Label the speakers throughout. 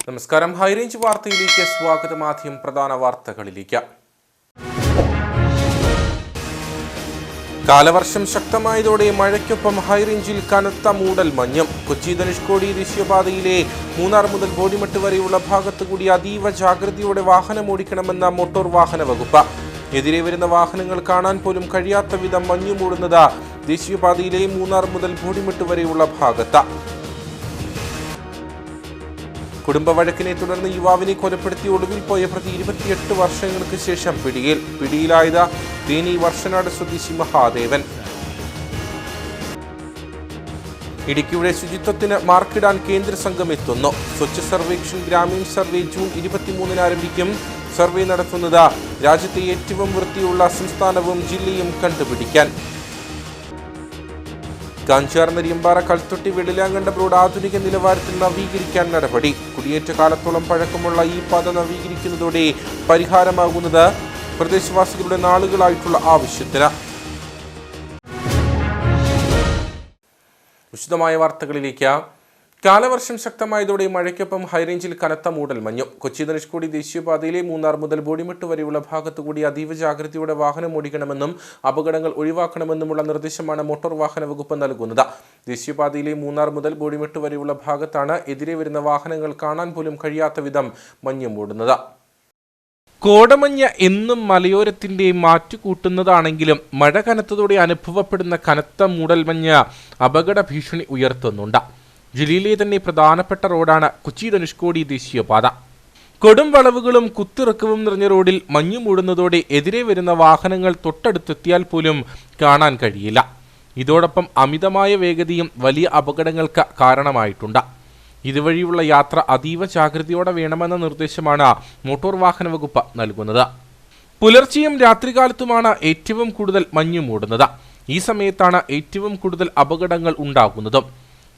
Speaker 1: നമസ്കാരം. ഹൈറേഞ്ച് വാർത്തയിലേക്ക് സ്വാഗതം. ആദ്യം പ്രധാന വാർത്തകളിലേക്ക്. കാലവർഷം ശക്തമായതോടെ മഴയ്ക്കൊപ്പം ഹൈറേഞ്ചിൽ കനത്ത മൂടൽ മഞ്ഞും. കൊച്ചി ധനുഷ്കോടി ദേശീയപാതയിലെ മൂന്നാർ മുതൽ ബോഡിമെട്ട് വരെയുള്ള ഭാഗത്തുകൂടി അതീവ ജാഗ്രതയോടെ വാഹനമോടിക്കണമെന്ന മോട്ടോർ വാഹന വകുപ്പ്. എതിരെ വരുന്ന വാഹനങ്ങൾ കാണാൻ പോലും കഴിയാത്ത വിധം മഞ്ഞു മൂടുന്നത് ദേശീയപാതയിലെ മൂന്നാർ മുതൽ ബോഡിമെട്ട് വരെയുള്ള ഭാഗത്ത്. കുടുംബ വഴക്കിനെ തുടർന്ന് യുവാവിനെ കൊലപ്പെടുത്തി ഒളിവിൽ പോയ പ്രതി 28 വർഷങ്ങൾക്ക് ശേഷം പിടിയിലായത് തേനി വർഷനാട് സ്വദേശി മഹാദേവൻ. ഇടുക്കിയുടെ ശുചിത്വത്തിന് മാർക്കിടാൻ കേന്ദ്ര സംഘം എത്തുന്നു. സ്വച്ഛ് സർവേക്ഷൺ ഗ്രാമീൺ സർവേ ജൂൺ 23 ആരംഭിക്കും. സർവേ നടത്തുന്നത് രാജ്യത്തെ ഏറ്റവും വൃത്തിയുള്ള സംസ്ഥാനവും ജില്ലയും കണ്ടുപിടിക്കാൻ. കാഞ്ചാർ നെരിയമ്പാറ കൽത്തൊട്ടി വെള്ളിലാങ്കണ്ടം റോഡ് ആധുനിക നിലവാരത്തിൽ നവീകരിക്കാൻ നടപടി. കുടിയേറ്റ കാലത്തോളം പഴക്കമുള്ള ഈ പാത നവീകരിക്കുന്നതോടെ പരിഹാരമാകുന്നത് പ്രദേശവാസികളുടെ നാളുകളായിട്ടുള്ള ആവശ്യത്തിന്. വിശദമായ വാർത്തകളിലേക്ക്. കാലവർഷം ശക്തമായതോടെ മഴയ്ക്കൊപ്പം ഹൈറേഞ്ചിൽ കനത്ത മൂടൽ മഞ്ഞു. കൊച്ചി ധനുഷ്കോടി ദേശീയപാതയിലെ മൂന്നാർ മുതൽ ബോഡിമെട്ട് വരെയുള്ള ഭാഗത്തുകൂടി അതീവ ജാഗ്രതയോടെ വാഹനം ഓടിക്കണമെന്നും അപകടങ്ങൾ ഒഴിവാക്കണമെന്നുമുള്ള നിർദ്ദേശമാണ് മോട്ടോർ വാഹന വകുപ്പ് നൽകുന്നത്. ദേശീയപാതയിലെ മൂന്നാർ മുതൽ ബോഡിമെട്ട് വരെയുള്ള ഭാഗത്താണ് എതിരെ വരുന്ന വാഹനങ്ങൾ കാണാൻ പോലും കഴിയാത്ത വിധം മഞ്ഞു മൂടുന്നത്. കോടമഞ്ഞ് എന്നും മലയോരത്തിന്റെ മാറ്റുകൂട്ടുന്നതാണെങ്കിലും മഴ കനത്തതോടെ അനുഭവപ്പെടുന്ന കനത്ത മൂടൽമഞ്ഞ് അപകട ഭീഷണി ഉയർത്തുന്നുണ്ട്. ജില്ലയിലെ തന്നെ പ്രധാനപ്പെട്ട റോഡാണ് കൊച്ചി ധനുഷ്കോടി ദേശീയപാത. കൊടും വളവുകളും കുത്തിറക്കവും നിറഞ്ഞ റോഡിൽ മഞ്ഞു മൂടുന്നതോടെ എതിരെ വരുന്ന വാഹനങ്ങൾ തൊട്ടടുത്തെത്തിയാൽ പോലും കാണാൻ കഴിയില്ല. ഇതോടൊപ്പം അമിതമായ വേഗതയും വലിയ അപകടങ്ങൾക്ക് കാരണമായിട്ടുണ്ട്. ഇതുവഴിയുള്ള യാത്ര അതീവ ജാഗ്രതയോടെ വേണമെന്ന നിർദ്ദേശമാണ് മോട്ടോർ വാഹന വകുപ്പ് നൽകുന്നത്. പുലർച്ചെയും രാത്രികാലത്തുമാണ് ഏറ്റവും കൂടുതൽ മഞ്ഞു മൂടുന്നത്. ഈ സമയത്താണ് ഏറ്റവും കൂടുതൽ അപകടങ്ങൾ ഉണ്ടാകുന്നതും.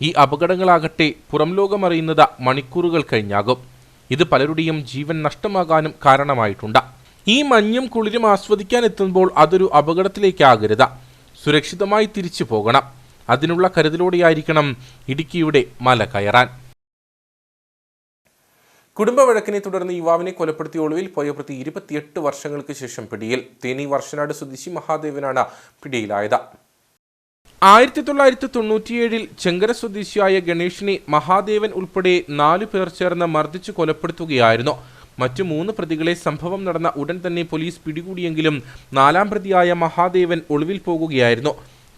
Speaker 1: ഈ അപകടങ്ങളാകട്ടെ പുറം ലോകമറിയുന്നത് മണിക്കൂറുകൾ കഴിഞ്ഞാകും. ഇത് പലരുടെയും ജീവൻ നഷ്ടമാകാനും കാരണമായിട്ടുണ്ട്. ഈ മഞ്ഞും കുളിരും ആസ്വദിക്കാൻ എത്തുമ്പോൾ അതൊരു അപകടത്തിലേക്കാകരുത്. സുരക്ഷിതമായി തിരിച്ചു പോകണം. അതിനുള്ള കരുതലോടെയായിരിക്കണം ഇടുക്കിയുടെ മല കയറാൻ. കുടുംബ വഴക്കിനെ തുടർന്ന് യുവാവിനെ കൊലപ്പെടുത്തി ഒളിവിൽ പോയ പ്രതി 28 വർഷങ്ങൾക്ക് ശേഷം പിടിയിൽ. തേനി വർഷനാട് സ്വദേശി മഹാദേവനാണ് പിടിയിലായത്. 1997 ചെങ്കര സ്വദേശിയായ ഗണേഷിനെ മഹാദേവൻ ഉൾപ്പെടെ 4 പേർ ചേർന്ന് മർദ്ദിച്ചു കൊലപ്പെടുത്തുകയായിരുന്നു. മറ്റു 3 പ്രതികളെ സംഭവം നടന്ന ഉടൻ തന്നെ പോലീസ് പിടികൂടിയെങ്കിലും 4ാം പ്രതിയായ മഹാദേവൻ ഒളിവിൽ പോകുകയായിരുന്നു.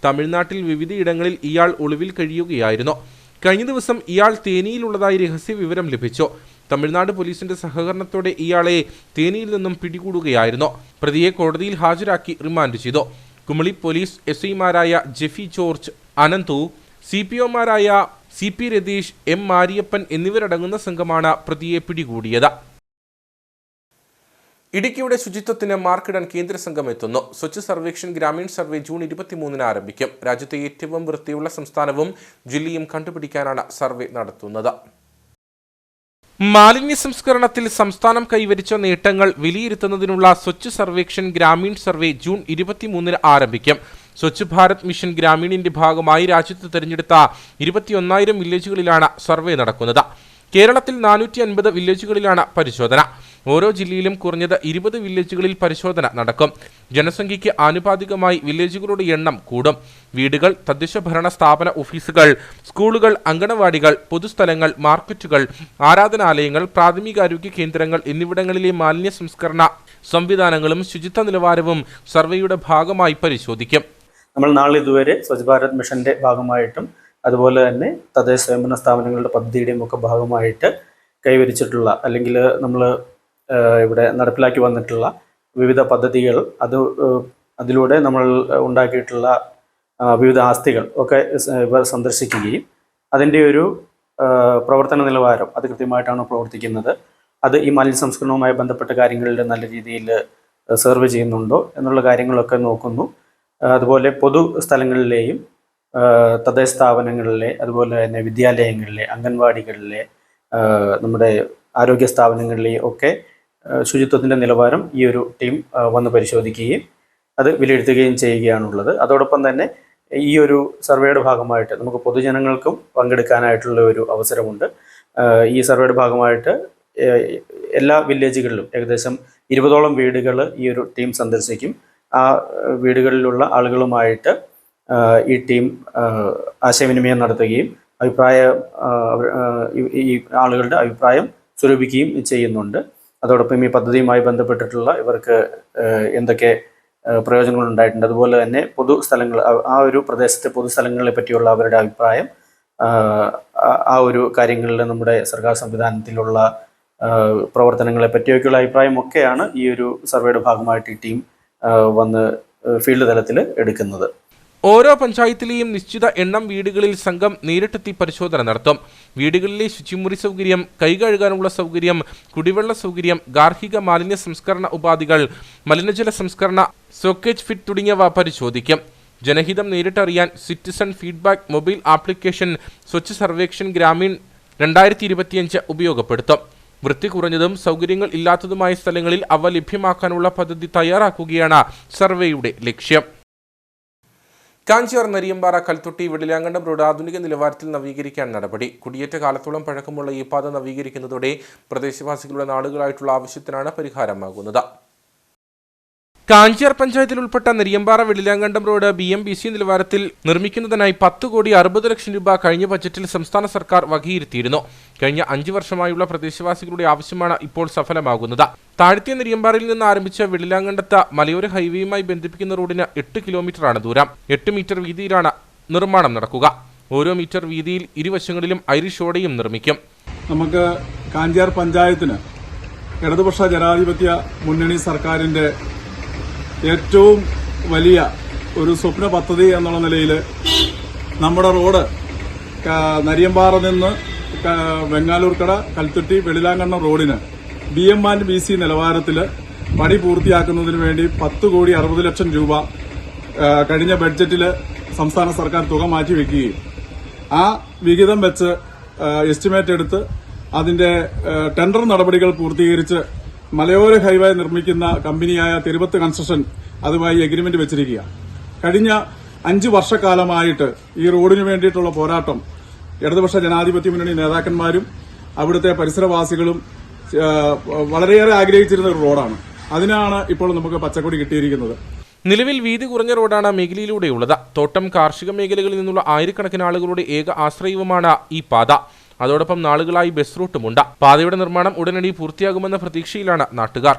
Speaker 1: തമിഴ്നാട്ടിൽ വിവിധയിടങ്ങളിൽ ഇയാൾ ഒളിവിൽ കഴിയുകയായിരുന്നു. കഴിഞ്ഞ ദിവസം ഇയാൾ തേനിയിലുള്ളതായി രഹസ്യ വിവരം ലഭിച്ചു. തമിഴ്നാട് പോലീസിന്റെ സഹകരണത്തോടെ ഇയാളെ തേനിയിൽ നിന്നും പിടികൂടുകയായിരുന്നു. പ്രതിയെ കോടതിയിൽ ഹാജരാക്കി റിമാൻഡ് ചെയ്തു. കുമളി പോലീസ് SIമാരായ ജെഫി ജോർജ്, അനന്തു, CPOമാരായ CP രതീഷ്, M മാരിയപ്പൻ എന്നിവരടങ്ങുന്ന സംഘമാണ് പ്രതിയെ പിടികൂടിയത്. ഇടുക്കിയുടെ ശുചിത്വത്തിന് മാർക്കിടാൻ കേന്ദ്ര സംഘം എത്തുന്നു. സ്വച്ഛ് സർവേക്ഷൺ ഗ്രാമീൺ സർവേ ജൂൺ 23 ആരംഭിക്കും. രാജ്യത്തെ ഏറ്റവും വൃത്തിയുള്ള സംസ്ഥാനവും ജില്ലയും കണ്ടുപിടിക്കാനാണ് സർവേ നടത്തുന്നത്. മാലിന്യ സംസ്കരണത്തിൽ സംസ്ഥാനം കൈവരിച്ച നേട്ടങ്ങൾ വിലയിരുത്തുന്നതിനുള്ള സ്വച്ഛ് സർവേക്ഷൺ ഗ്രാമീൺ സർവേ ജൂൺ 23 ആരംഭിക്കും. സ്വച്ഛ് ഭാരത് മിഷൻ ഗ്രാമീണിന്റെ ഭാഗമായി രാജ്യത്ത് തിരഞ്ഞെടുത്ത 21,000 വില്ലേജുകളിലാണ് സർവേ നടക്കുന്നത്. കേരളത്തിൽ 450 വില്ലേജുകളിലാണ് പരിശോധന. ഓരോ ജില്ലയിലും കുറഞ്ഞത് 20 വില്ലേജുകളിൽ പരിശോധന നടക്കും. ജനസംഖ്യയ്ക്ക് ആനുപാതികമായി വില്ലേജുകളുടെ എണ്ണം കൂടും. വീടുകൾ, തദ്ദേശ ഭരണ സ്ഥാപന ഓഫീസുകൾ, സ്കൂളുകൾ, അങ്കണവാടികൾ, പൊതുസ്ഥലങ്ങൾ, മാർക്കറ്റുകൾ, ആരാധനാലയങ്ങൾ, പ്രാഥമികാരോഗ്യ കേന്ദ്രങ്ങൾ എന്നിവിടങ്ങളിലെ മാലിന്യ സംസ്കരണ സംവിധാനങ്ങളും ശുചിത്വ നിലവാരവും സർവേയുടെ ഭാഗമായി പരിശോധിക്കും.
Speaker 2: നമ്മൾ നാളെ ഇതുവരെ സ്വച്ഛ് ഭാരത് മിഷന്റെ ഭാഗമായിട്ടും അതുപോലെ തന്നെ തദ്ദേശ സ്വയംഭരണ സ്ഥാപനങ്ങളുടെ പദ്ധതിയുടെയും ഒക്കെ ഭാഗമായിട്ട് കൈവരിച്ചിട്ടുള്ള അല്ലെങ്കിൽ നമ്മൾ ഇവിടെ നടപ്പിലാക്കി വന്നിട്ടുള്ള വിവിധ പദ്ധതികൾ അതിലൂടെ നമ്മൾ ഉണ്ടാക്കിയിട്ടുള്ള വിവിധ ആസ്തികൾ ഒക്കെ ഇവർ സന്ദർശിക്കുകയും അതിൻ്റെ ഒരു പ്രവർത്തന നിലവാരം അത് കൃത്യമായിട്ടാണ് പ്രവർത്തിക്കുന്നത്, അത് ഈ മാലിന്യ സംസ്കരണവുമായി ബന്ധപ്പെട്ട കാര്യങ്ങളിൽ നല്ല രീതിയിൽ സെർവ് ചെയ്യുന്നുണ്ടോ എന്നുള്ള കാര്യങ്ങളൊക്കെ നോക്കുന്നു. അതുപോലെ പൊതു സ്ഥലങ്ങളിലെയും തദ്ദേശ സ്ഥാപനങ്ങളിലെ അതുപോലെ തന്നെ വിദ്യാലയങ്ങളിലെ, അംഗൻവാടികളിലെ, നമ്മുടെ ആരോഗ്യ സ്ഥാപനങ്ങളിലെയും ഒക്കെ ശുചിത്വത്തിൻ്റെ നിലവാരം ഈ ഒരു ടീം വന്ന് പരിശോധിക്കുകയും അത് വിലയിരുത്തുകയും ചെയ്യുകയാണുള്ളത്. അതോടൊപ്പം തന്നെ ഈ ഒരു സർവേയുടെ ഭാഗമായിട്ട് നമുക്ക് പൊതുജനങ്ങൾക്കും പങ്കെടുക്കാനായിട്ടുള്ള ഒരു അവസരമുണ്ട്. ഈ സർവേയുടെ ഭാഗമായിട്ട് എല്ലാ വില്ലേജുകളിലും ഏകദേശം 20ഓളം വീടുകൾ ഈ ഒരു ടീം സന്ദർശിക്കും. ആ വീടുകളിലുള്ള ആളുകളുമായിട്ട് ഈ ടീം ആശയവിനിമയം നടത്തുകയും ഈ ആളുകളുടെ അഭിപ്രായം സ്വരൂപിക്കുകയും ചെയ്യുന്നുണ്ട്. അതോടൊപ്പം ഈ പദ്ധതിയുമായി ബന്ധപ്പെട്ടിട്ടുള്ള ഇവർക്ക് എന്തൊക്കെ പ്രയോജനങ്ങൾ ഉണ്ടായിട്ടുണ്ട്, അതുപോലെ തന്നെ പൊതുസ്ഥലങ്ങൾ, ആ ഒരു പ്രദേശത്തെ പൊതുസ്ഥലങ്ങളെ പറ്റിയുള്ള അവരുടെ അഭിപ്രായം, ആ ഒരു കാര്യങ്ങളിൽ നമ്മുടെ സർക്കാർ സംവിധാനത്തിലുള്ള പ്രവർത്തനങ്ങളെ പറ്റിയൊക്കെയുള്ള അഭിപ്രായമൊക്കെയാണ് ഈ ഒരു സർവേയുടെ ഭാഗമായിട്ട് ഈ ടീം വന്ന് ഫീൽഡ് തലത്തിൽ എടുക്കുന്നത്.
Speaker 1: ഓരോ പഞ്ചായത്തിലെയും നിശ്ചിത എണ്ണം വീടുകളിൽ സംഘം നേരിട്ടെത്തി പരിശോധന നടത്തും. വീടുകളിലെ ശുചിമുറി സൗകര്യം, കൈകഴുകാനുള്ള സൗകര്യം, കുടിവെള്ള സൗകര്യം, ഗാർഹിക മാലിന്യ സംസ്കരണ ഉപാധികൾ, മലിനജല സംസ്കരണ, സോക്കേജ് ഫിറ്റ് തുടങ്ങിയവ പരിശോധിക്കും. ജനഹിതം നേരിട്ടറിയാൻ citizen feedback mobile application Swachh Survekshan Grameen 2025 ഉപയോഗപ്പെടുത്തും. വൃത്തി കുറഞ്ഞതും സൗകര്യങ്ങൾ ഇല്ലാത്തതുമായ സ്ഥലങ്ങളിൽ അവ ലഭ്യമാക്കാനുള്ള പദ്ധതി തയ്യാറാക്കുകയാണ് സർവേയുടെ ലക്ഷ്യം. കാഞ്ചിയാർ നരിയമ്പാറ കൽത്തൊട്ടി വെള്ളിലാങ്കണ്ടം റോഡ് ആധുനിക നിലവാരത്തിൽ നവീകരിക്കാൻ നടപടി. കുടിയേറ്റ കാലത്തോളം പഴക്കമുള്ള ഈ പാത നവീകരിക്കുന്നതോടെ പ്രദേശവാസികളുടെ നാളുകളായിട്ടുള്ള ആവശ്യത്തിനാണ് പരിഹാരമാകുന്നത്. കാഞ്ചിയാർ പഞ്ചായത്തിൽ ഉൾപ്പെട്ട നെരിയമ്പാറ വെള്ളിലാങ്കണ്ടം റോഡ് BMBC നിലവാരത്തിൽ നിർമ്മിക്കുന്നതിനായി 10,60,00,000 രൂപ കഴിഞ്ഞ ബജറ്റിൽ സംസ്ഥാന സർക്കാർ വകയിരുത്തിയിരുന്നു. കഴിഞ്ഞ 5 വർഷമായുള്ള പ്രദേശവാസികളുടെ ആവശ്യമാണ് ഇപ്പോൾ സഫലമാകുന്നത്. താഴത്തെ നെരിയമ്പാറയിൽ നിന്ന് ആരംഭിച്ച വെള്ളിലാങ്കണ്ടത്ത് മലയോര ഹൈവേയുമായി ബന്ധിപ്പിക്കുന്ന റോഡിന് 8 കിലോമീറ്ററാണ് ദൂരം. 8 മീറ്റർ വീതിയിലാണ് നിർമ്മാണം നടക്കുക. ഓരോ മീറ്റർ വീതിയിൽ ഇരുവശങ്ങളിലും ഐറിഷ് ഓടയും നിർമ്മിക്കും.
Speaker 3: നമുക്ക് കാഞ്ചിയാർ പഞ്ചായത്തിന് ഇടതുപക്ഷ ജനാധിപത്യ മുന്നണി സർക്കാരിന്റെ ഏറ്റവും വലിയ ഒരു സ്വപ്ന പദ്ധതി എന്നുള്ള നിലയിൽ നമ്മുടെ റോഡ് നരിയമ്പാറ നിന്ന് വെങ്ങാലൂർക്കട കൽത്തൊട്ടി വെള്ളിലാങ്കണ്ടം റോഡിന് BMBC നിലവാരത്തിൽ പണി പൂർത്തിയാക്കുന്നതിന് വേണ്ടി 10,60,00,000 രൂപ കഴിഞ്ഞ ബഡ്ജറ്റിൽ സംസ്ഥാന സർക്കാർ തുക മാറ്റിവെക്കുകയും ആ വിഹിതം വെച്ച് എസ്റ്റിമേറ്റ് എടുത്ത് അതിന്റെ ടെൻഡർ നടപടികൾ പൂർത്തീകരിച്ച് മലയോര ഹൈവേ നിർമ്മിക്കുന്ന കമ്പനിയായ തിരുവത്ത് കൺസ്ട്രക്ഷൻ അതുമായി എഗ്രിമെന്റ് വെച്ചിരിക്കുകയാണ്. കഴിഞ്ഞ 5 വർഷക്കാലമായിട്ട് ഈ റോഡിന് വേണ്ടിയിട്ടുള്ള പോരാട്ടം ഇടതുപക്ഷ ജനാധിപത്യ മുന്നണി നേതാക്കന്മാരും അവിടുത്തെ പരിസരവാസികളും വളരെയേറെ ആഗ്രഹിച്ചിരുന്ന ഒരു റോഡാണ്. അതിനാണ് ഇപ്പോൾ നമുക്ക് പച്ചക്കൊടി കിട്ടിയിരിക്കുന്നത്.
Speaker 1: നിലവിൽ വീതി കുറഞ്ഞ റോഡാണ് മേഖലയിലൂടെയുള്ളത്. തോട്ടം, കാർഷിക മേഖലകളിൽ നിന്നുള്ള ആയിരക്കണക്കിന് ആളുകളുടെ ഏക ആശ്രയവുമാണ് ഈ പാത. അതോടൊപ്പം നാളുകളായി ബസ് റൂട്ടുമുണ്ട്. പാതയുടെ നിർമ്മാണം ഉടനടി പൂർത്തിയാകുമെന്ന പ്രതീക്ഷയിലാണ് നാട്ടുകാർ.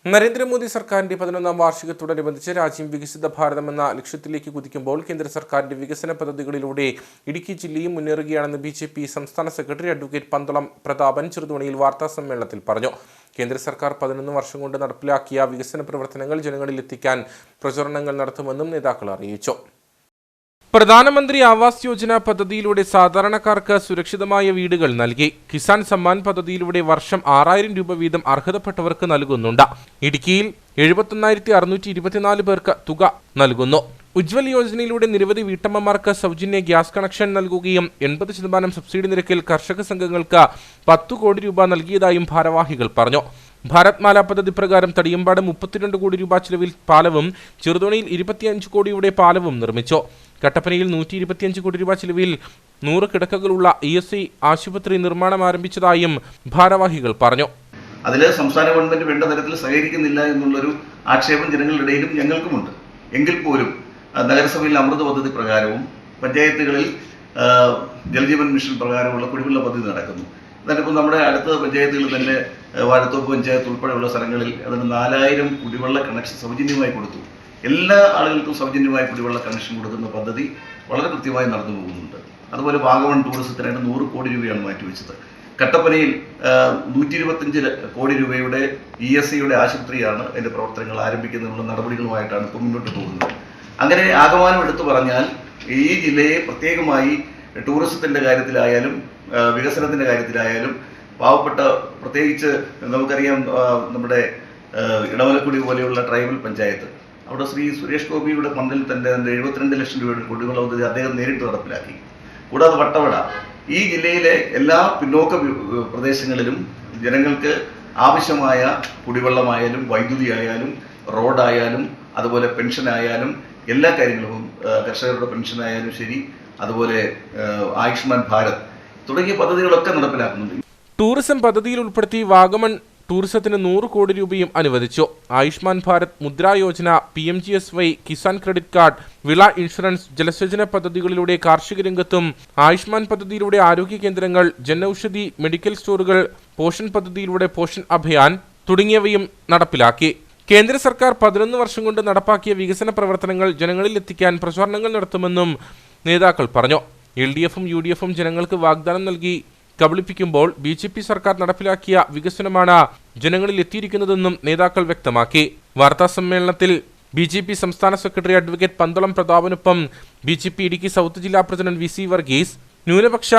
Speaker 1: നരേന്ദ്രമോദി സർക്കാരിന്റെ 11ാം വാർഷികത്തോടനുബന്ധിച്ച് രാജ്യം വികസിത ഭാരതം എന്ന ലക്ഷ്യത്തിലേക്ക് കുതിക്കുമ്പോൾ കേന്ദ്ര സർക്കാരിന്റെ വികസന പദ്ധതികളിലൂടെ ഇടുക്കി ജില്ലയും മുന്നേറുകയാണെന്ന് BJP സംസ്ഥാന സെക്രട്ടറി അഡ്വക്കേറ്റ് പന്തളം പ്രതാപൻ ചെറുതോണിയിൽ വാർത്താസമ്മേളനത്തിൽ പറഞ്ഞു. കേന്ദ്ര സർക്കാർ 11 വർഷം കൊണ്ട് നടപ്പിലാക്കിയ വികസന പ്രവർത്തനങ്ങൾ ജനങ്ങളിൽ എത്തിക്കാൻ പ്രചരണങ്ങൾ നടത്തുമെന്നും നേതാക്കൾ അറിയിച്ചു. പ്രധാനമന്ത്രി ആവാസ് യോജന പദ്ധതിയിലൂടെ സാധാരണക്കാർക്ക് സുരക്ഷിതമായ വീടുകൾ നൽകി. കിസാൻ സമ്മാൻ പദ്ധതിയിലൂടെ വർഷം 6,000 രൂപ വീതം അർഹതപ്പെട്ടവർക്ക് നൽകുന്നുണ്ട്. ഇടുക്കിയിൽ 71,624 പേർക്ക് തുക നൽകുന്നു. ഉജ്വൽ യോജനയിലൂടെ നിരവധി വീട്ടമ്മമാർക്ക് സൗജന്യ ഗ്യാസ് കണക്ഷൻ നൽകുകയും 80% സബ്സിഡി നിരക്കിൽ കർഷക സംഘങ്ങൾക്ക് 10 കോടി രൂപ നൽകിയതായും ഭാരവാഹികൾ പറഞ്ഞു. ഭാരത് മാല പദ്ധതി പ്രകാരം തടിയമ്പാട് 32 കോടി രൂപ ചിലവിൽ പാലവും ചെറുതോണിയിൽ 25 കോടിയുടെ പാലവും നിർമ്മിച്ചു. കട്ടപ്പനയിൽ 125 കോടി രൂപ ചിലവിൽ 100 കിടക്കകളുള്ള ESI ആശുപത്രി നിർമ്മാണം ആരംഭിച്ചതായും ഭാരവാഹികൾ പറഞ്ഞു.
Speaker 4: അതിൽ സംസ്ഥാന ഗവൺമെന്റ് വേണ്ട തരത്തിൽ സഹകരിക്കുന്നില്ല എന്നുള്ളൊരു ആക്ഷേപം ജനങ്ങളുടെ ഇടയിലും ഞങ്ങൾക്കുമുണ്ട്. എങ്കിൽ പോലും നഗരസഭയിൽ അമൃത് പദ്ധതി പ്രകാരവും പഞ്ചായത്തുകളിൽ ജൽജീവൻ മിഷൻ പ്രകാരമുള്ള കുടിവെള്ള പദ്ധതി നടക്കുന്നു. എന്നാലിപ്പോൾ നമ്മുടെ അടുത്ത പഞ്ചായത്തുകളിൽ തന്നെ വാഴത്തോപ്പ് പഞ്ചായത്ത് ഉൾപ്പെടെയുള്ള സ്ഥലങ്ങളിൽ അതിന് 4,000 കുടിവെള്ള കണക്ഷൻ സൗജന്യമായി കൊടുത്തു. എല്ലാ ആളുകൾക്കും സൗജന്യമായ കുടിവെള്ള കണക്ഷൻ കൊടുക്കുന്ന പദ്ധതി വളരെ കൃത്യമായി നടന്നു പോകുന്നുണ്ട്. അതുപോലെ വാഗമൺ ടൂറിസത്തിനായിട്ട് 100 കോടി രൂപയാണ് മാറ്റിവെച്ചത്. കട്ടപ്പനയിൽ 125 കോടി രൂപയുടെ ESIയുടെ ആശുപത്രിയാണ് അതിൻ്റെ പ്രവർത്തനങ്ങൾ ആരംഭിക്കുന്നതിനുള്ള നടപടികളുമായിട്ടാണ് ഇപ്പോൾ മുന്നോട്ട് പോകുന്നത്. അങ്ങനെ ആകമാനം എടുത്തു പറഞ്ഞാൽ ഈ ജില്ലയെ പ്രത്യേകമായി ടൂറിസത്തിൻ്റെ കാര്യത്തിലായാലും വികസനത്തിൻ്റെ കാര്യത്തിലായാലും പാവപ്പെട്ട, പ്രത്യേകിച്ച് നമുക്കറിയാം നമ്മുടെ ഇടമലക്കുടി പോലെയുള്ള ട്രൈബൽ പഞ്ചായത്ത്, അവിടെ ശ്രീ സുരേഷ് ഗോപിയുടെ ഫണ്ടിൽ തന്നെ 72 ലക്ഷം രൂപയുടെ കുടിവെള്ള പദ്ധതി അദ്ദേഹം നേരിട്ട് നടപ്പിലാക്കി. കൂടാതെ വട്ടവട, ഈ ജില്ലയിലെ എല്ലാ പിന്നോക്ക പ്രദേശങ്ങളിലും ജനങ്ങൾക്ക് ആവശ്യമായ കുടിവെള്ളമായാലും വൈദ്യുതി ആയാലും റോഡായാലും അതുപോലെ പെൻഷനായാലും എല്ലാ കാര്യങ്ങളും, കർഷകരുടെ പെൻഷനായാലും ശരി, അതുപോലെ ആയുഷ്മാൻ ഭാരത്, തുടങ്ങിയ പദ്ധതികളൊക്കെ നടപ്പിലാക്കുന്നുണ്ട്.
Speaker 1: ടൂറിസം പദ്ധതിയിൽ ഉൾപ്പെടുത്തി വാഗമൺ ടൂറിസത്തിന് 100 കോടി രൂപയും അനുവദിച്ചു. Ayushman Bharat, Mudra Yojana, PMGSY, Kisan credit card, വിള ഇൻഷുറൻസ്, ജലസേചന പദ്ധതികളിലൂടെ കാർഷിക രംഗത്തും, ആയുഷ്മാൻ പദ്ധതിയിലൂടെ ആരോഗ്യ കേന്ദ്രങ്ങൾ, ജനൌഷധി മെഡിക്കൽ സ്റ്റോറുകൾ, പോഷൻ പദ്ധതിയിലൂടെ പോഷൻ അഭിയാൻ തുടങ്ങിയവയും നടപ്പിലാക്കി. കേന്ദ്ര സർക്കാർ 11 വർഷം കൊണ്ട് നടപ്പാക്കിയ വികസന പ്രവർത്തനങ്ങൾ ജനങ്ങളിൽ എത്തിക്കാൻ പ്രചാരണങ്ങൾ നടത്തുമെന്നും നേതാക്കൾ പറഞ്ഞു. LDFും UDFും ജനങ്ങൾക്ക് വാഗ്ദാനം നൽകി കബളിപ്പിക്കുമ്പോൾ BJP സർക്കാർ നടപ്പിലാക്കിയ വികസനമാണ് ജനങ്ങളിൽ എത്തിയിരിക്കുന്നതെന്നും നേതാക്കൾ വ്യക്തമാക്കി. വാർത്താ സമ്മേളനത്തിൽ BJP സംസ്ഥാന സെക്രട്ടറി അഡ്വക്കേറ്റ് പന്തളം പ്രതാപനൊപ്പം BJP ഇടുക്കി സൗത്ത് ജില്ലാ പ്രസിഡന്റ് VC വർഗീസ്, ന്യൂനപക്ഷ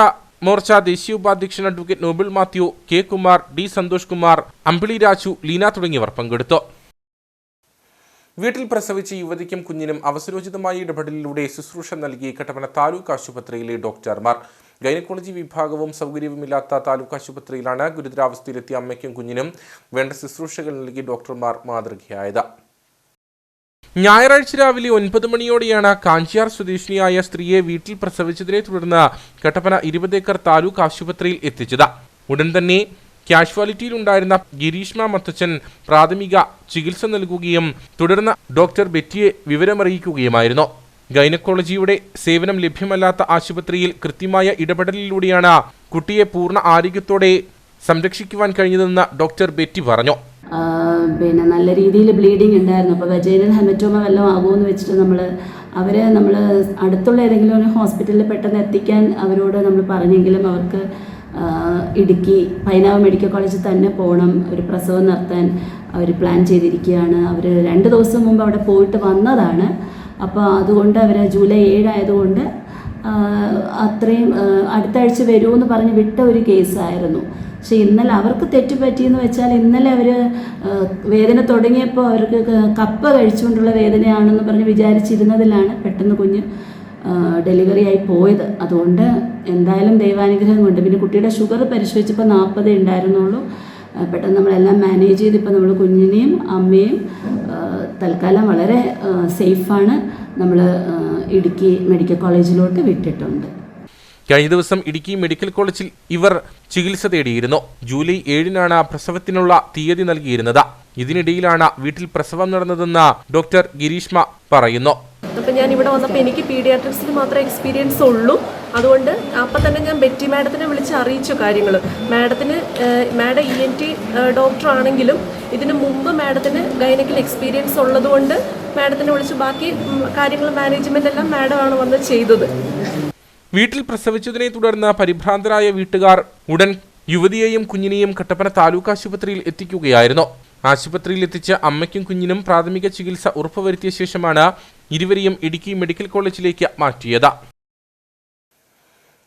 Speaker 1: മോർച്ച ദേശീയ ഉപാധ്യക്ഷൻ advocate Noble Matthew, K Kumar, D Santhosh Kumar, Ambili Raju, Leena തുടങ്ങിയവർ പങ്കെടുത്തു. വീട്ടിൽ പ്രസവിച്ച യുവതിക്കും കുഞ്ഞിനും അവസരോചിതമായ ഇടപെടലിലൂടെ ശുശ്രൂഷ നൽകി കട്ടപ്പന താലൂക്ക് ആശുപത്രിയിലെ ഡോക്ടർമാർ. ഗൈനക്കോളജി വിഭാഗവും സൗകര്യവുമില്ലാത്ത താലൂക്ക് ആശുപത്രിയിലാണ് ഗുരുതരാവസ്ഥയിലെത്തിയ അമ്മയ്ക്കും കുഞ്ഞിനും വേണ്ട ശുശ്രൂഷകൾ നൽകി ഡോക്ടർമാർ മാതൃകയായത്. ഞായറാഴ്ച രാവിലെ 9 മണിയോടെയാണ് കാഞ്ചിയാർ സ്വദേശിനിയായ സ്ത്രീയെ വീട്ടിൽ പ്രസവിച്ചതിനെ തുടർന്ന് കട്ടപ്പന 20 ഏക്കർ താലൂക്ക് ആശുപത്രിയിൽ എത്തിച്ചത്. ഉടൻ തന്നെ കാഷ്വാലിറ്റിയിലുണ്ടായിരുന്ന ഗിരീഷ്മ മത്തച്ചൻ പ്രാഥമിക ചികിത്സ നൽകുകയും തുടർന്ന് ഡോക്ടർ ബെറ്റിയെ വിവരമറിയിക്കുകയുമായിരുന്നു. ഗൈനക്കോളജിയുടെ സേവനം ലഭ്യമല്ലാത്ത ആശുപത്രിയിൽ കൃത്യമായ ഇടപെടലിലൂടെയാണ് കുട്ടിയെ പൂർണ്ണ ആരോഗ്യത്തോടെ സംരക്ഷിക്കുവാൻ കഴിഞ്ഞതെന്ന് ഡോക്ടർ ബെറ്റി പറഞ്ഞു.
Speaker 5: നല്ല രീതിയിൽ ബ്ലീഡിങ് ഉണ്ടായിരുന്നു. അപ്പോൾ വെജൈനൽ ഹെമറ്റോമ വല്ലതും ആകുമെന്ന് വെച്ചിട്ട് നമ്മൾ അടുത്തുള്ള ഏതെങ്കിലും ഒരു ഹോസ്പിറ്റലിൽ പെട്ടെന്ന് എത്തിക്കാൻ അവരോട് നമ്മൾ പറഞ്ഞെങ്കിലും അവർക്ക് ഇടുക്കി പൈനാവ് മെഡിക്കൽ കോളേജിൽ തന്നെ പോകണം, ഒരു പ്രസവം നടത്താൻ അവർ പ്ലാൻ ചെയ്തിരിക്കുകയാണ്. അവർ 2 ദിവസം മുമ്പ് അവിടെ പോയിട്ട് വന്നതാണ്. അപ്പോൾ അതുകൊണ്ട് അവർ ജൂലൈ 7 ആയതുകൊണ്ട് അത്രയും അടുത്ത ആഴ്ച വരുമെന്ന് പറഞ്ഞ് വിട്ട ഒരു കേസായിരുന്നു. പക്ഷേ ഇന്നലെ അവർക്ക് തെറ്റുപറ്റിയെന്ന് വെച്ചാൽ ഇന്നലെ അവർ വേദന തുടങ്ങിയപ്പോൾ അവർക്ക് കപ്പ കഴിച്ചുകൊണ്ടുള്ള വേദനയാണെന്ന് പറഞ്ഞ് വിചാരിച്ചിരുന്നതിലാണ് പെട്ടെന്ന് കുഞ്ഞ് ഡെലിവറി ആയി പോയത്. അതുകൊണ്ട് എന്തായാലും ദൈവാനുഗ്രഹം കൊണ്ട് പിന്നെ കുട്ടിയുടെ ഷുഗർ പരിശോധിച്ചപ്പോൾ 40 ഉണ്ടായിരുന്നുള്ളൂ. പെട്ടെന്ന് നമ്മളെല്ലാം മാനേജ് ചെയ്ത് ഇപ്പോൾ നമ്മൾ കുഞ്ഞിനെയും അമ്മയും തൽക്കാലം വളരെ സേഫാണ് നമ്മൾ ഇടുക്കി മെഡിക്കൽ കോളേജിലോട്ട് വിട്ടിട്ടുണ്ട്.
Speaker 1: കഴിഞ്ഞ ദിവസം ഇടുക്കി മെഡിക്കൽ കോളേജിൽ ഇവർ ചികിത്സ തേടിയിരുന്നു. ജൂലൈ 7-നാണ് പ്രസവത്തിനുള്ള തീയതി നൽകിയിരുന്നത്. ഇതിനിടയിലാണ് വീട്ടിൽ പ്രസവം നടന്നതെന്ന് ഡോക്ടർ ഗിരീഷ്മ പറയുന്നു.
Speaker 6: അപ്പം ഞാൻ ഇവിടെ വന്നപ്പോൾ എനിക്ക് പീഡിയാട്രിക്സിന് മാത്രമേ എക്സ്പീരിയൻസ് ഉള്ളൂ. അതുകൊണ്ട് അപ്പം തന്നെ ഞാൻ ബെറ്റി മാഡത്തിനെ വിളിച്ച് അറിയിച്ചു കാര്യങ്ങൾ. മാഡം ENT ഡോക്ടർ ആണെങ്കിലും ഇതിന് മുമ്പ് മാഡത്തിന് ഗൈനക്കിൽ എക്സ്പീരിയൻസ് ഉള്ളതുകൊണ്ട് മാഡത്തിനെ വിളിച്ച് ബാക്കി കാര്യങ്ങൾ മാനേജ്മെൻ്റ് എല്ലാം മാഡമാണ് വന്ന് ചെയ്തത്.
Speaker 1: വീട്ടിൽ പ്രസവിച്ചതിനെ തുടർന്ന് പരിഭ്രാന്തരായ വീട്ടുകാർ ഉടൻ യുവതിയെയും കുഞ്ഞിനെയും കട്ടപ്പന താലൂക്ക് ആശുപത്രിയിൽ എത്തിക്കുകയായിരുന്നു. ആശുപത്രിയിൽ എത്തിച്ച അമ്മയ്ക്കും കുഞ്ഞിനും പ്രാഥമിക ചികിത്സ ഉറപ്പുവരുത്തിയ ശേഷമാണ് ഇരുവരെയും ഇടുക്കി മെഡിക്കൽ കോളേജിലേക്ക് മാറ്റിയത്.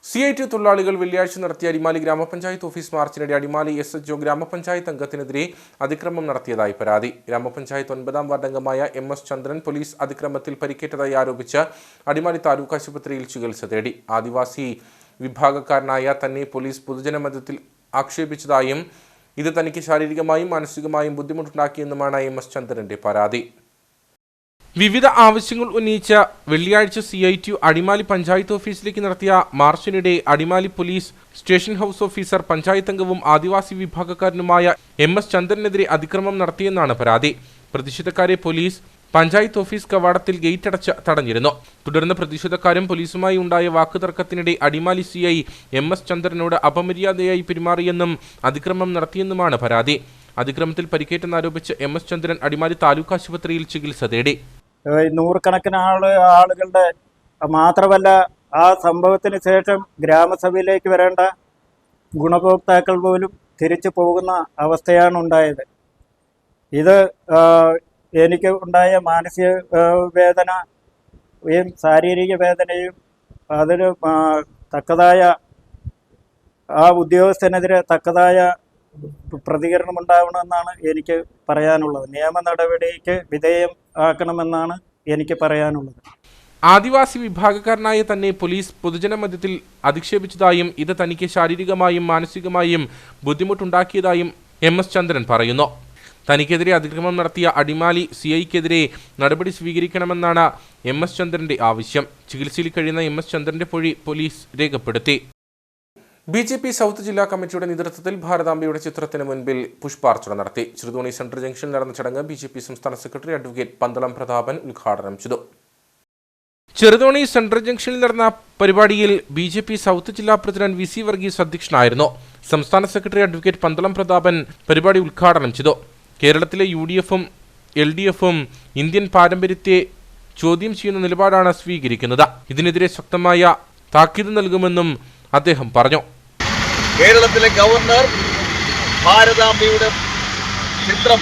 Speaker 1: CIT തൊഴിലാളികൾ വെള്ളിയാഴ്ച നടത്തിയ അടിമാലി ഗ്രാമപഞ്ചായത്ത് ഓഫീസ് മാർച്ചിനിടെ അടിമാലി SHO ഗ്രാമപഞ്ചായത്ത് അംഗത്തിനെതിരെ അതിക്രമം നടത്തിയതായി പരാതി. ഗ്രാമപഞ്ചായത്ത് 9ാം വാർഡ് അംഗമായ MS ചന്ദ്രൻ പോലീസ് അതിക്രമത്തിൽ പരിക്കേറ്റതായി ആരോപിച്ച് അടിമാലി താലൂക്ക് ആശുപത്രിയിൽ ചികിത്സ തേടി. ആദിവാസി വിഭാഗക്കാരനായ തന്നെ പോലീസ് പൊതുജനമധ്യത്തിൽ ആക്ഷേപിച്ചതായും ഇത് തനിക്ക് ശാരീരികമായും മാനസികമായും ബുദ്ധിമുട്ടുണ്ടാക്കിയെന്നുമാണ് MS ചന്ദ്രന്റെ പരാതി. വിവിധ ആവശ്യങ്ങൾ ഉന്നയിച്ച വെള്ളിയാഴ്ച CIT അടിമാലി പഞ്ചായത്ത് ഓഫീസിലേക്ക് നടത്തിയ മാർച്ചിനിടെ Adimali police station house officer panchayat അംഗവും ആദിവാസി വിഭാഗക്കാരനുമായ MS ചന്ദ്രനെതിരെ അതിക്രമം നടത്തിയെന്നാണ് പരാതി. പ്രതിഷേധക്കാരെ പോലീസ് പഞ്ചായത്ത് ഓഫീസ് കവാടത്തിൽ ഗേറ്റ് അടച്ച് തടഞ്ഞിരുന്നു. തുടർന്ന് പ്രതിഷേധക്കാരും പോലീസുമായി ഉണ്ടായ വാക്കുതർക്കത്തിനിടെ അടിമാലി CI MS ചന്ദ്രനോട് അപമര്യാദയായി പെരുമാറിയെന്നും അതിക്രമം നടത്തിയെന്നുമാണ് പരാതി. അതിക്രമത്തിൽ പരിക്കേറ്റെന്നാരോപിച്ച് MS ചന്ദ്രൻ അടിമാലി താലൂക്ക് ആശുപത്രിയിൽ ചികിത്സ തേടി.
Speaker 7: നൂറുകണക്കിന് ആളുകളുടെ മാത്രമല്ല ആ സംഭവത്തിന് ശേഷം ഗ്രാമസഭയിലേക്ക് വരേണ്ട ഗുണഭോക്താക്കൾ പോലും തിരിച്ചു പോകുന്ന അവസ്ഥയാണ് ഉണ്ടായത്. ഇത് എനിക്ക് ഉണ്ടായ മാനസിക വേദനയും ശാരീരിക വേദനയും അതിന് തക്കതായ ആ ഉദ്യോഗസ്ഥനെതിരെ തക്കതായ പ്രതികരണം ഉണ്ടാവണമെന്നാണ് എനിക്ക് പറയാനുള്ളത്. നിയമ നടപടിക്ക് വിധേയം ആക്കണമെന്നാണ് എനിക്ക് പറയാനുള്ളത്.
Speaker 1: ആദിവാസി വിഭാഗക്കാരനായ തന്നെ പോലീസ് പൊതുജനമധ്യത്തിൽ അധിക്ഷേപിച്ചതായും ഇത് തനിക്ക് ശാരീരികമായും മാനസികമായും ബുദ്ധിമുട്ടുണ്ടാക്കിയതായും MS ചന്ദ്രൻ പറയുന്നു. തനിക്കെതിരെ അതിക്രമം നടത്തിയ അടിമാലി CIക്കെതിരെ നടപടി സ്വീകരിക്കണമെന്നാണ് MS ചന്ദ്രന്റെ ആവശ്യം. ചികിത്സയിൽ കഴിയുന്ന MS ചന്ദ്രന്റെ മൊഴി പോലീസ് രേഖപ്പെടുത്തി. BJP സൗത്ത് ജില്ലാ കമ്മിറ്റിയുടെ നേതൃത്വത്തിൽ ഭാരതാംബയുടെ ചിത്രത്തിന് മുൻപിൽ പുഷ്പാർച്ചന നടത്തി. ചെറുതോണി സെൻട്രൽ ജംഗ്ഷനിൽ നടന്ന ചടങ്ങ് BJP സംസ്ഥാന സെക്രട്ടറി അഡ്വക്കേറ്റ് പന്തളം പ്രതാപൻ ഉദ്ഘാടനം ചെയ്തു. ചെറുതോണി സെൻട്രൽ ജംഗ്ഷനിൽ നടന്ന പരിപാടിയിൽ BJP സൗത്ത് ജില്ലാ പ്രസിഡന്റ് VC വർഗീസ് അധ്യക്ഷനായിരുന്നു. സംസ്ഥാന സെക്രട്ടറി അഡ്വക്കേറ്റ് പന്തളം പ്രതാപൻ പരിപാടി ഉദ്ഘാടനം ചെയ്തു. കേരളത്തിലെ UDFും LDFും ഇന്ത്യൻ പാരമ്പര്യത്തെ ചോദ്യം ചെയ്യുന്ന നിലപാടാണ് സ്വീകരിക്കുന്നത്. ഇതിനെതിരെ ശക്തമായ താക്കീത് നൽകുമെന്നും അദ്ദേഹം പറഞ്ഞു.
Speaker 8: കേരളത്തിലെ ഗവർണർ ഭാരതാംബയുടെ ചിത്രം,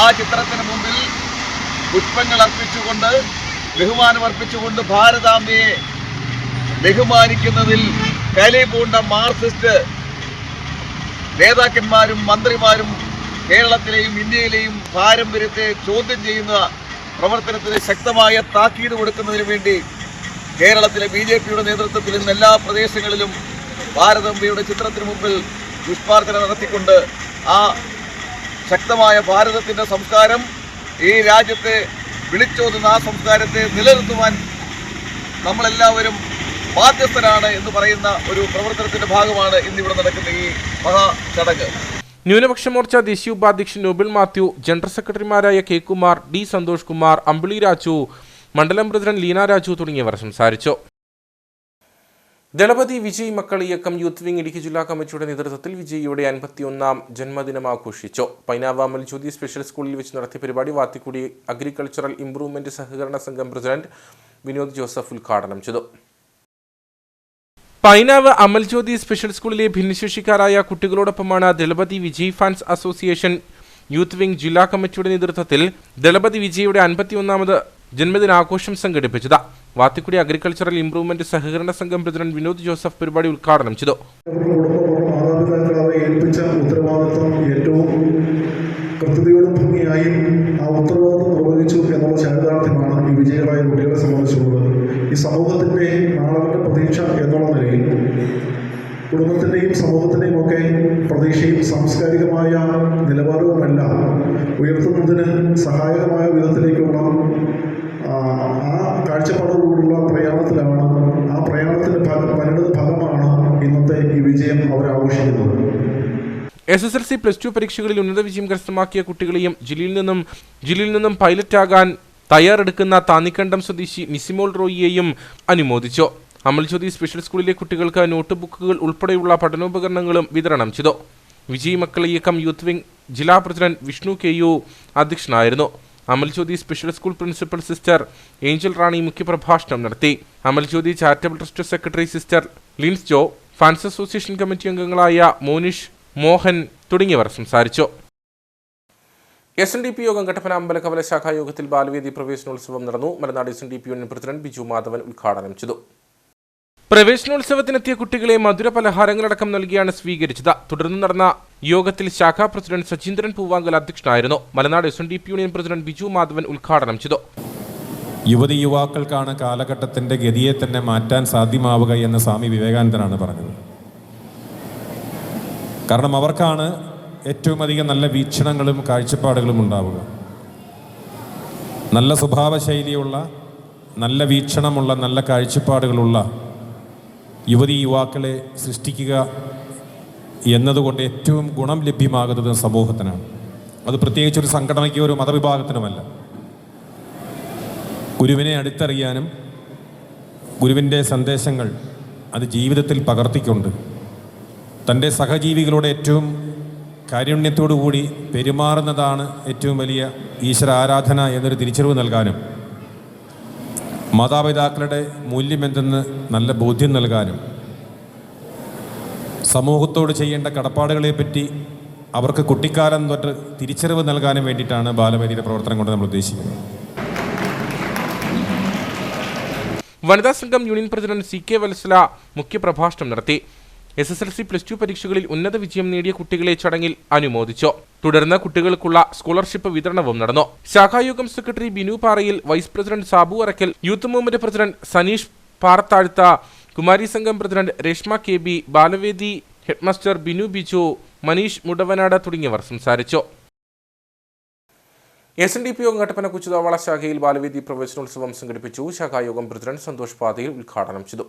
Speaker 8: ആ ചിത്രത്തിന് മുമ്പിൽ പുഷ്പങ്ങൾ അർപ്പിച്ചുകൊണ്ട്, ബഹുമാനം അർപ്പിച്ചുകൊണ്ട് ഭാരതാംബയെ ബഹുമാനിക്കുന്നതിൽ കലിപൂണ്ട മാർക്സിസ്റ്റ് നേതാക്കന്മാരും മന്ത്രിമാരും കേരളത്തിലെയും ഇന്ത്യയിലെയും പാരമ്പര്യത്തെ ചോദ്യം ചെയ്യുന്ന പ്രവർത്തനത്തിന് ശക്തമായ താക്കീത് കൊടുക്കുന്നതിന് വേണ്ടി കേരളത്തിലെ BJPയുടെ നേതൃത്വത്തിൽ ഇന്ന് എല്ലാ പ്രദേശങ്ങളിലും ഭാരതാംബയുടെ ചിത്രത്തിന് മുമ്പിൽ പുഷ്പാർച്ചന നടത്തിക്കൊണ്ട് ആ ശക്തമായ ഭാരതത്തിൻ്റെ സംസ്കാരം, ഈ രാജ്യത്തെ വിളിച്ചോതുന്ന ആ സംസ്കാരത്തെ നിലനിർത്തുവാൻ നമ്മളെല്ലാവരും ബാധ്യസ്ഥരാണ് എന്ന് പറയുന്ന ഒരു പ്രവർത്തനത്തിന്റെ ഭാഗമാണ് ഇന്നിവിടെ നടക്കുന്ന ഈ മഹാചടങ്ങ്.
Speaker 1: ന്യൂനപക്ഷ മോർച്ച ദേശീയ ഉപാധ്യക്ഷൻ നോബിൾ മാത്യു, ജനറൽ സെക്രട്ടറിമാരായ K. കുമാർ, D. സന്തോഷ് കുമാർ, അമ്പിളി രാജു, മണ്ഡലം പ്രസിഡന്റ് ലീന രാജു തുടങ്ങിയവർ സംസാരിച്ചു. ദളപതി വിജയ് മക്കൾ ഇയക്കം യൂത്ത് വിംഗ് ഇടുക്കി ജില്ലാ കമ്മിറ്റിയുടെ നേതൃത്വത്തിൽ വിജയിയുടെ 51ാം ജന്മദിനം ആഘോഷിച്ചു. പൈനാവ് അമൽ ജ്യോതി സ്പെഷ്യൽ സ്കൂളിൽ വെച്ച് നടത്തിയ പരിപാടി വാത്തിക്കുടി അഗ്രികൾച്ചറൽ ഇംപ്രൂവ്മെന്റ് സഹകരണ സംഘം പ്രസിഡന്റ് വിനോദ് ജോസഫ് ഉദ്ഘാടനം ചെയ്തു. പൈനാവ് അമൽ ജ്യോതി സ്പെഷ്യൽ സ്കൂളിലെ ഭിന്നശേഷിക്കാരായ കുട്ടികളോടൊപ്പമാണ് Thalapathy Vijay fans association youth wing ജില്ലാ കമ്മിറ്റിയുടെ നേതൃത്വത്തിൽ ദളപതി വിജയിയുടെ 51ാമത് ജന്മദിനാഘോഷം സംഘടിപ്പിച്ചത്. വാത്തിക്കുടി അഗ്രികൾച്ചറൽ ഇംപ്രൂവ്മെന്റ് സഹകരണ സംഘം പ്രസിഡന്റ് വിനോദ് ജോസഫ് പരിപാടി ഉദ്ഘാടനം ചെയ്തു.
Speaker 9: മാതാപിതാക്കളെ ഏൽപ്പിച്ച ഉത്തരവാദിത്വം ഏറ്റവും കൃത്യതയോടും ഭംഗിയായും ആ ഉത്തരവാദിത്വം നിർവഹിച്ചു എന്നുള്ള ചരിതാർത്ഥ്യമാണ് ഈ വിജയികളായ കുട്ടികളെ സംബന്ധിച്ചുള്ളത്. ഈ സമൂഹത്തിൻ്റെ നാളത്തെ പ്രതീക്ഷ എന്നുള്ള നിലയിൽ കുടുംബത്തിൻ്റെയും സമൂഹത്തിൻ്റെയും ഒക്കെ പ്രതീക്ഷയും സാംസ്കാരികമായ നിലവാരവുമെല്ലാം ഉയർത്തുന്നതിന് സഹായകമായ വിധത്തിലേക്കുള്ള ആ കാഴ്ചപ്പാടോടുകൂടിയുള്ള പ്രയാണത്തിലാണ്. ആ പ്രയാണത്തിൻ്റെ പരിണിത ഫലമാണ് ഇന്നത്തെ ഈ വിജയം അവർ ആഘോഷിക്കുന്നത്.
Speaker 1: SSLC +2 പരീക്ഷകളിൽ ഉന്നത വിജയം കരസ്ഥമാക്കിയ കുട്ടികളെയും ജില്ലയിൽ നിന്നും പൈലറ്റാകാൻ തയ്യാറെടുക്കുന്ന താന്നിക്കണ്ടം സ്വദേശി നിസിമോൾ റോയിയെയും അനുമോദിച്ചു. അമൽ ജ്യോതി സ്പെഷ്യൽ സ്കൂളിലെ കുട്ടികൾക്ക് നോട്ട് ബുക്കുകൾ ഉൾപ്പെടെയുള്ള പഠനോപകരണങ്ങളും വിതരണം ചെയ്തു. വിജയ് മക്കൾ ഇയക്കം യൂത്ത് വിംഗ് ജില്ലാ പ്രസിഡന്റ് വിഷ്ണു KU അധ്യക്ഷനായിരുന്നു. Amal Jyothi special school principal sister Angel Rani മുഖ്യപ്രഭാഷണം നടത്തി. Amal Jyothi charitable trust secretary sister Lins Jo, fans association committee അംഗങ്ങളായ മോനിഷ്, മോഹൻ തുടങ്ങിയവർ സംസാരിച്ചു. SNDP യോഗം കട്ടപ്പന അമ്പലക്കവല ശാഖായോഗത്തിൽ ബാലവേദി പ്രവേശനോത്സവം നടന്നു. മലനാട് SNDP union president Biju Madhavan ഉദ്ഘാടനം ചെയ്തു. പ്രവേശനോത്സവത്തിനെത്തിയ കുട്ടികളെ മധുര പലഹാരങ്ങളടക്കം നൽകിയാണ് സ്വീകരിച്ചത്. തുടർന്ന് നടന്ന യോഗത്തിൽ ശാഖാ പ്രസിഡന്റ് സജീന്ദ്രൻ പൂവാങ്കൽ അധ്യക്ഷനായിരുന്നു. മലനാട് SNDP union president Biju Madhavan ഉദ്ഘാടനം ചെയ്തു.
Speaker 10: യുവതി യുവാക്കൾക്കാണ് കാലഘട്ടത്തിൻ്റെ ഗതിയെ തന്നെ മാറ്റാൻ സാധ്യമാവുക എന്ന് സ്വാമി വിവേകാനന്ദനാണ് പറഞ്ഞത്. കാരണം അവർക്കാണ് ഏറ്റവും അധികം നല്ല വീക്ഷണങ്ങളും കാഴ്ചപ്പാടുകളും ഉണ്ടാവുക. നല്ല സ്വഭാവശൈലിയുള്ള, നല്ല വീക്ഷണമുള്ള, നല്ല കാഴ്ചപ്പാടുകളുള്ള യുവതി യുവാക്കളെ സൃഷ്ടിക്കുക എന്നതുകൊണ്ട് ഏറ്റവും ഗുണം ലഭ്യമാകുന്നത് സമൂഹത്തിനാണ്. അത് പ്രത്യേകിച്ചൊരു സംഘടനയ്ക്കോ ഒരു മതവിഭാഗത്തിനുമല്ല. ഗുരുവിനെ അടുത്തറിയാനും ഗുരുവിൻ്റെ സന്ദേശങ്ങൾ അത് ജീവിതത്തിൽ പകർത്തിക്കൊണ്ട് തൻ്റെ സഹജീവികളോട് ഏറ്റവും കാരുണ്യത്തോടുകൂടി പെരുമാറുന്നതാണ് ഏറ്റവും വലിയ ഈശ്വര ആരാധന എന്നൊരു തിരിച്ചറിവ് നൽകാനും മാതാപിതാക്കളുടെ മൂല്യമെന്തെന്ന് നല്ല ബോധ്യം നൽകാനും സമൂഹത്തോട് ചെയ്യേണ്ട കടപ്പാടുകളെപ്പറ്റി അവർക്ക് കുട്ടിക്കാലം തൊട്ട് തിരിച്ചറിവ് നൽകാനും വേണ്ടിയിട്ടാണ് ബാലവേദിയുടെ പ്രവർത്തനം കൊണ്ട് നമ്മൾ ഉദ്ദേശിക്കുന്നത്.
Speaker 1: വനിതാ സംഘം യൂണിയൻ പ്രസിഡന്റ് CK വത്സല മുഖ്യപ്രഭാഷണം നടത്തി. SSLC +2 പരീക്ഷകളിൽ ഉന്നത വിജയം നേടിയ കുട്ടികളെ ചടങ്ങിൽ അനുമോദിച്ചു. തുടർന്ന് കുട്ടികൾക്കുള്ള സ്കോളർഷിപ്പ് വിതരണവും നടന്നു. ശാഖായോഗം സെക്രട്ടറി ബിനു പാറയിൽ, vice president Sabu Arakkal, youth movement president Saneesh Parathazhath, കുമാരി സംഘം പ്രസിഡന്റ് രേഷ്മ KB, ബാലവേദി ഹെഡ്മാസ്റ്റർ ബിനു ബിജു, മനീഷ് മുടവനാട് തുടങ്ങിയവർ സംസാരിച്ചു. SNDP യോഗം കട്ടപ്പന കുച്ചുതാവള ശാഖയിൽ ബാലവേദി പ്രവേശനോത്സവം സംഘടിപ്പിച്ചു. ശാഖായോഗം പ്രസിഡന്റ് സന്തോഷ് പാതയിൽ ഉദ്ഘാടനം ചെയ്തു.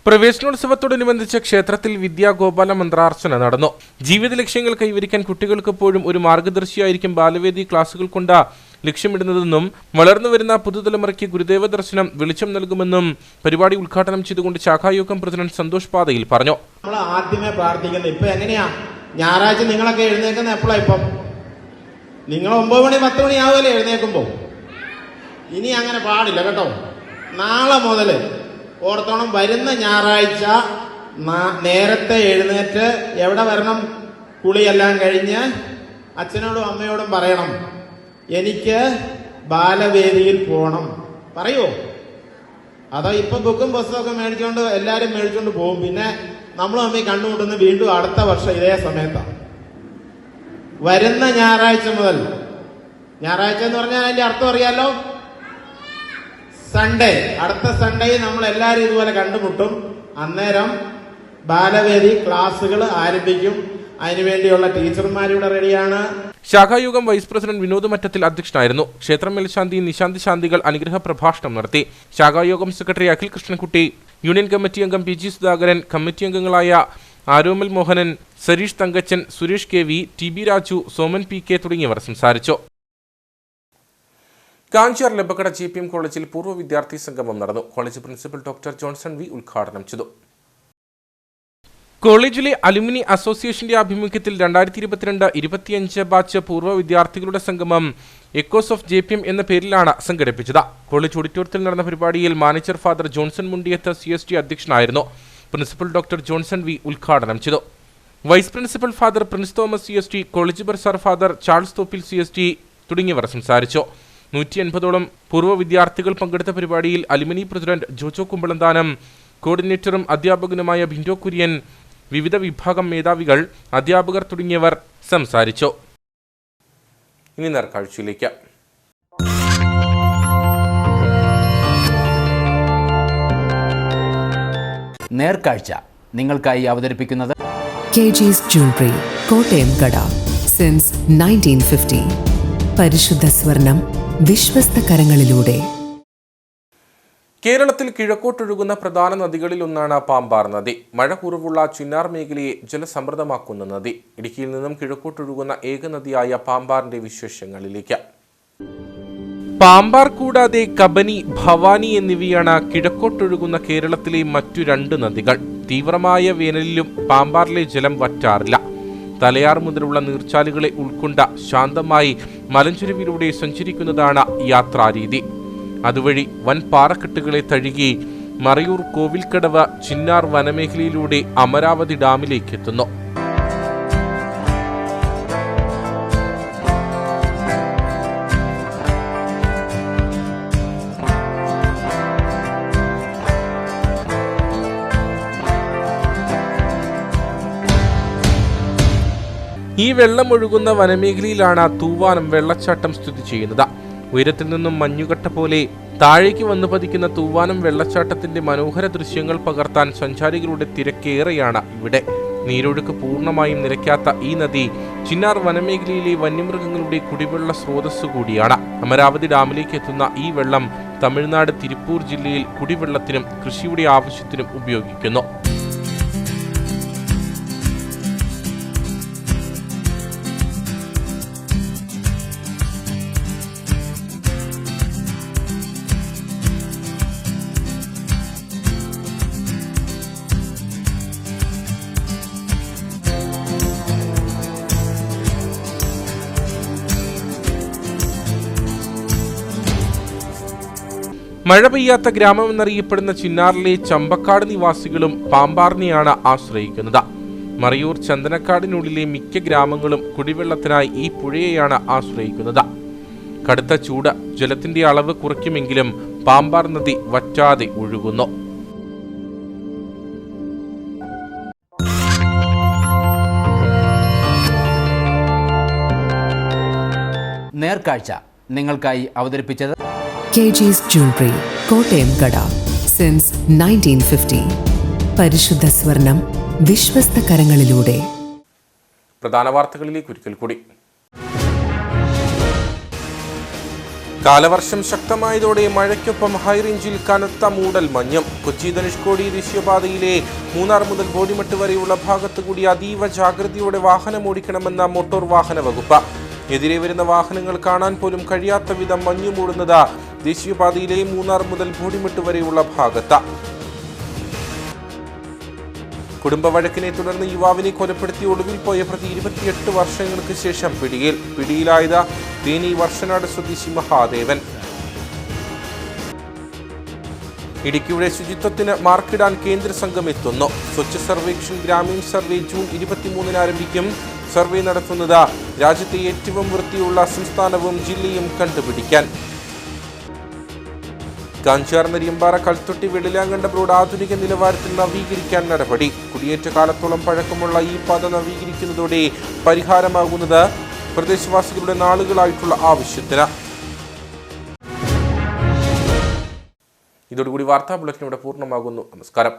Speaker 1: പ്രവേശനോത്സവത്തോടനുബന്ധിച്ച് ക്ഷേത്രത്തിൽ വിദ്യാഗോപാല മന്ത്രാർച്ചന നടന്നു. ജീവിത ലക്ഷ്യങ്ങൾ കൈവരിക്കാൻ കുട്ടികൾക്കെപ്പോഴും ഒരു മാർഗദർശിയായിരിക്കും ബാലവേദി ക്ലാസുകൾ കൊണ്ട് ലക്ഷ്യമിടുന്നതെന്നും വളർന്നുവരുന്ന പുതുതലമുറയ്ക്ക് ഗുരുദേവ ദർശനം വെളിച്ചം നൽകുമെന്നും പരിപാടി ഉദ്ഘാടനം ചെയ്തുകൊണ്ട് ശാഖായോഗം പ്രസിഡന്റ് സന്തോഷ് പാതയിൽ പറഞ്ഞു.
Speaker 11: നമ്മൾ ആദ്യമേ പ്രാർത്ഥിക്കുന്നത് ഇപ്പൊ എങ്ങനെയാ, ഞായറാഴ്ച നിങ്ങളൊക്കെ എഴുന്നേക്കുന്ന എപ്പോഴാ? ഇപ്പം നിങ്ങൾ 9 മണി 10 മണി ആവുമല്ലേ എഴുന്നേക്കുമ്പോൾ? ഇനി അങ്ങനെ പാടില്ല കേട്ടോ. നാളെ മുതൽ ഓർത്തോണം, വരുന്ന ഞായറാഴ്ച നേരത്തെ എഴുന്നേറ്റ് എവിടെ വരണം? കുളിയെല്ലാം കഴിഞ്ഞ് അച്ഛനോടും അമ്മയോടും പറയണം, എനിക്ക് ബാലവേദിയിൽ പോകണം. പറയോ? അതോ ഇപ്പൊ ബുക്കും പുസ്തകമൊക്കെ മേടിച്ചോണ്ട് എല്ലാരും മേടിച്ചോണ്ട് പോകും, പിന്നെ നമ്മളും അമ്മ കണ്ടുമുട്ടുന്ന വീണ്ടും അടുത്ത വർഷം ഇതേ സമയത്താണ്. വരുന്ന ഞായറാഴ്ച മുതൽ, ഞായറാഴ്ച എന്ന് പറഞ്ഞാൽ അതിന്റെ അർത്ഥം അറിയാലോ, സൺഡേ, അടുത്ത സൺഡേ നമ്മൾ എല്ലാവരും ഇതുപോലെ കണ്ടുമുട്ടും. അന്നേരം ബാലവേദി ക്ലാസ്സുകൾ ആരംഭിക്കും. അതിനുവേണ്ടിയുള്ള ടീച്ചർമാരിവിടെ റെഡിയാണ്.
Speaker 1: ശാഖായോഗം വൈസ് പ്രസിഡന്റ് വിനോദ് മറ്റത്തിൽ അധ്യക്ഷനായിരുന്നു. ക്ഷേത്രം മേൽശാന്തി നിശാന്തി ശാന്തികൾ അനുഗ്രഹ പ്രഭാഷണം നടത്തി. ശാഖായോഗം secretary Akhil Krishnankutty, union committee അംഗം PG സുധാകരൻ, കമ്മിറ്റി അംഗങ്ങളായ Aromal Mohanan, Sareesh Thankachan, Suresh KV, TB Raju, Soman PK തുടങ്ങിയവർ സംസാരിച്ചു. കാഞ്ചാർ ലബക്കട GPM കോളേജിൽ പൂർവ്വ വിദ്യാർത്ഥി സംഗമം നടന്നു. College principal doctor Johnson V ഉദ്ഘാടനം ചെയ്തു. കോളേജിലെ അലുമിനി അസോസിയേഷന്റെ ആഭിമുഖ്യത്തിൽ 2022-25 ബാച്ച് പൂർവ്വ വിദ്യാർത്ഥികളുടെ സംഗമം എക്കോസ് ഓഫ് JPM എന്ന പേരിലാണ് സംഘടിപ്പിച്ചത്. കോളേജ് ഓഡിറ്റോറിയത്തിൽ നടന്ന പരിപാടിയിൽ manager father Johnson Mundiyath CST അധ്യക്ഷനായിരുന്നു. പ്രിൻസിപ്പൽ ഡോക്ടർ ജോൺസൺ V ഉദ്ഘാടനം ചെയ്തു. Vice principal father Prince Thomas CST, college bursar father Charles Thoppil CST തുടങ്ങിയവർ സംസാരിച്ചു. 180ഓളം പൂർവ്വ വിദ്യാർത്ഥികൾ പങ്കെടുത്ത പരിപാടിയിൽ അലുമിനി പ്രസിഡന്റ് ജോജോ കുമ്പളന്താനം, കോർഡിനേറ്ററും അധ്യാപകനുമായ ബിൻഡോ കുര്യൻ, വിവിധ വിഭാഗം മേധാവികൾ, അധ്യാപകർ തുടങ്ങിയവർ സംസാരിച്ചു. ഇനി നേർക്കാഴ്ചയിലേക്ക്.
Speaker 12: നേർക്കാഴ്ച നിങ്ങൾക്കായി അവതരിപ്പിക്കുന്നത്
Speaker 13: KG's Jewelry, കോട്ടയം കട. സിൻസ് 1950. പരിശുദ്ധ സ്വർണം വിശ്വസ്ത കരങ്ങളിലൂടെ.
Speaker 1: കേരളത്തിൽ കിഴക്കോട്ടൊഴുകുന്ന പ്രധാന നദികളിൽ ഒന്നാണ് പാമ്പാർ നദി. മഴ കുറവുള്ള ചിന്നാർ മേഖലയെ ജലസമൃദ്ധമാക്കുന്ന നദി. ഇടുക്കിയിൽ നിന്നും കിഴക്കോട്ടൊഴുകുന്ന ഏക നദിയായ പാമ്പാറിന്റെ വിശേഷങ്ങളിലേക്ക്. പാമ്പാർ കൂടാതെ കബനി, ഭവാനി എന്നിവയാണ് കിഴക്കോട്ടൊഴുകുന്ന കേരളത്തിലെ മറ്റു 2 നദികൾ. തീവ്രമായ വേനലിലും പാമ്പാറിലെ ജലം വറ്റാറില്ല. തലയാർ മുതലുള്ള നീർച്ചാലുകളെ ഉൾക്കൊണ്ട ശാന്തമായി മലഞ്ചെരുവിലൂടെ സഞ്ചരിക്കുന്നതാണ് യാത്രാരീതി. അതുവഴി വൻ പാറക്കെട്ടുകളെ തഴുകി മറയൂർ, കോവിൽക്കടവ്, ചിന്നാർ വനമേഖലയിലൂടെ അമരാവതി ഡാമിലേക്ക് എത്തുന്നു. ഈ വെള്ളം ഒഴുകുന്ന വനമേഖലയിലാണ് തൂവാനം വെള്ളച്ചാട്ടം സ്ഥിതി ചെയ്യുന്നത്. ഉയരത്തിൽ നിന്നും മഞ്ഞുകട്ട പോലെ താഴേക്ക് വന്നു പതിക്കുന്ന തൂവാനം വെള്ളച്ചാട്ടത്തിന്റെ മനോഹര ദൃശ്യങ്ങൾ പകർത്താൻ സഞ്ചാരികളുടെ തിരക്കേറെയാണ് ഇവിടെ. നീരൊഴുക്ക് പൂർണ്ണമായും നിലയ്ക്കാത്ത ഈ നദി ചിന്നാർ വനമേഖലയിലെ വന്യമൃഗങ്ങളുടെ കുടിവെള്ള സ്രോതസ് കൂടിയാണ്. അമരാവതി ഡാമിലേക്ക് എത്തുന്ന ഈ വെള്ളം തമിഴ്നാട് തിരുപ്പൂർ ജില്ലയിൽ കുടിവെള്ളത്തിനും കൃഷിയുടെ ആവശ്യത്തിനും ഉപയോഗിക്കുന്നു. മഴ പെയ്യാത്ത ഗ്രാമമെന്നറിയപ്പെടുന്ന ചിന്നാറിലെ ചമ്പക്കാട് നിവാസികളും പാമ്പാറിനെയാണ് ആശ്രയിക്കുന്നത്. മറയൂർ, ചന്ദനക്കാടിനുള്ളിലെ മിക്ക ഗ്രാമങ്ങളും കുടിവെള്ളത്തിനായി ഈ പുഴയെയാണ് ആശ്രയിക്കുന്നത്. കടുത്ത ചൂട് ജലത്തിന്റെ അളവ് കുറയ്ക്കുമെങ്കിലും പാമ്പാർ നദി വറ്റാതെ ഒഴുകുന്നു.
Speaker 12: നേർക്കാഴ്ച നിങ്ങൾക്കായി അവതരിപ്പിച്ചത്
Speaker 13: KG's Jewelry, കോട്ടയം കട. സിൻസ് 1950. പരിശുദ്ധ സ്വർണം വിശ്വസ്ത കരങ്ങളിലൂടെ.
Speaker 1: പ്രധാന വാർത്തകളിലേക്ക് ഒരിക്കൽ കൂടി. കാലവർഷം ശക്തമായതോടെ മഴയ്ക്കൊപ്പം ഹൈറേഞ്ചിൽ കനത്ത മൂടൽ മഞ്ഞും. കൊച്ചി ധനുഷ്കോടി ദേശീയപാതയിലെ മൂന്നാർ മുതൽ ബോഡിമെട്ട് വരെയുള്ള ഭാഗത്ത് കൂടി അതീവ ജാഗ്രതയോടെ വാഹനമോടിക്കണമെന്ന മോട്ടോർ വാഹന വകുപ്പ്. എതിരെ വരുന്ന വാഹനങ്ങൾ കാണാൻ പോലും കഴിയാത്ത വിധം മഞ്ഞു മൂടുന്നത് ദേശീയപാതയിലെ മൂന്നാർ മുതൽ ബോഡിമെട്ട് വരെയുള്ള ഭാഗത്ത്. കുടുംബ വഴക്കിനെ തുടർന്ന് യുവാവിനെ കൊലപ്പെടുത്തി ഒളിവിൽ പോയ പ്രതി 28 വർഷങ്ങൾക്ക് ശേഷം പിടിയിലായത് തേനി വർഷനാട് സ്വദേശി മഹാദേവൻ. ഇടുക്കിയുടെ ശുചിത്വത്തിന് മാർക്കിടാൻ കേന്ദ്ര സംഘം എത്തുന്നു. സ്വച്ഛ് സർവേക്ഷൺ ഗ്രാമീൺ സർവേ ജൂൺ 23 ആരംഭിക്കും. സർവേ നടത്തുന്നത് രാജ്യത്തെ ഏറ്റവും വൃത്തിയുള്ള സംസ്ഥാനവും ജില്ലയും കണ്ടുപിടിക്കാൻ. കാഞ്ചാർ നെരിയമ്പാറ കൽത്തൊട്ടി വെള്ളിലാങ്കണ്ടം റോഡ് ആധുനിക നിലവാരത്തിൽ നവീകരിക്കാൻ നടപടി. കുടിയേറ്റ കാലത്തോളം പഴക്കമുള്ള ഈ പാത നവീകരിക്കുന്നതോടെ പരിഹാരമാകുന്നത് പ്രദേശവാസികളുടെ നാളുകളായിട്ടുള്ള ആവശ്യത്തിന്. ഇതോടുകൂടി വാർത്താ ബുള്ളറ്റിൻ ഇവിടെ പൂർണ്ണമാകുന്നു. നമസ്കാരം.